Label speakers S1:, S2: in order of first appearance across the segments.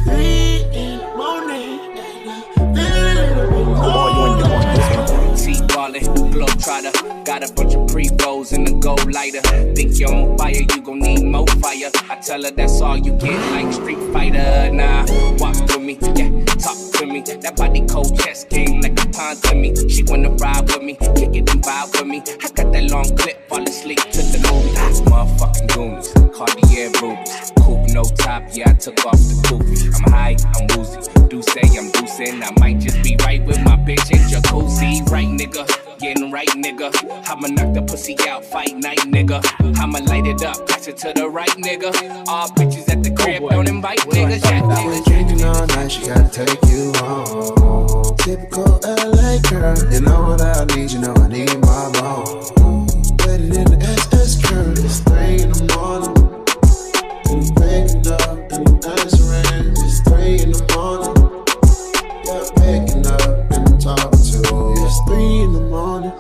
S1: 3 in the morning.
S2: Oh, you ain't doing this one.
S3: T-ballin', globetrotter. Got a bunch of pre-rolls and a gold lighter. Think you're on fire, you gon' need more fire. I tell her that's all you get, like Street Fighter. Nah, walk through me, yeah, talk to me. That body cold chess game like a pawn to me. She wanna ride with me, kick it and vibe with me. I got that long clip, fall asleep to the movie. Motherfucking Goonies, Cartier rubies. Coupe no top, yeah, I took off the coupe. I'm high, I'm woozy. Do say I'm boosting, I might just be right with my bitch in jacuzzi. Right, nigga, getting right, nigga. I'ma knock the pussy out, fight night, nigga. I'ma light it up, pass it to the right, nigga. All bitches at the crib, don't invite niggas.
S4: I've been drinking all night, she gotta take you home. Typical LA girl, you know what I need, you know I need my bone. Waiting in the SS curve, it's 3 in the morning. And I'm waking up, and I'm answering, it's 3 in the morning. Yeah, I'm waking up, and I'm talking to you. It's 3 in the morning.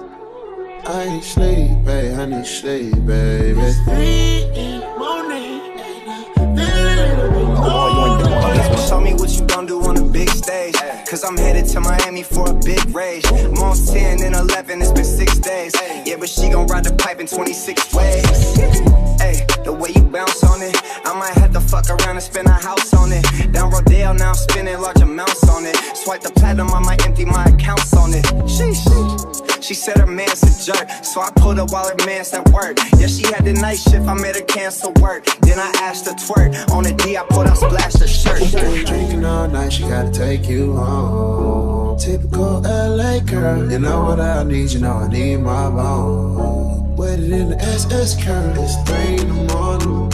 S4: I ain't sleep, babe, I need sleep, baby.
S1: It's 3 in the morning.
S2: Oh, you ain't doing this one.
S5: Show me what you gon' do on a big stage. Cause I'm headed to Miami for a big rage. I'm on 10 and 11, it's been 6 days. Yeah, but she gon' ride the pipe in 26 ways. Hey, the way you bounce on it, I might have to fuck around and spend a house on it. Down Rodale, now I'm spending large amounts on it. Swipe the platinum, I might empty my accounts on it. Sheesh. She said her man's a jerk, so I pulled up while her man's at work. Yeah, she had the night shift, I made her cancel work. Then I asked her twerk. On the D, I pulled out, splashed her shirt.
S4: Been drinking all night, she gotta take you home. Typical LA girl, you know what I need, you know I need my bone. Waiting in the SS curve, it's 3 in the morning.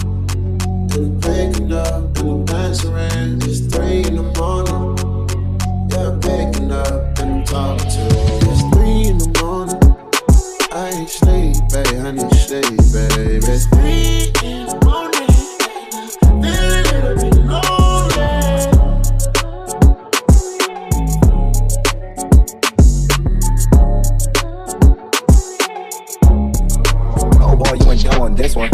S4: And I'm waking up, and I'm answering, it's 3 in the morning. Yeah, I'm waking up, and I'm talking to you. It's 3 in the morning. I ain't sleep, babe, I need sleep, baby.
S1: It's 3 in the morning.
S2: Oh boy, you ain't doing this one.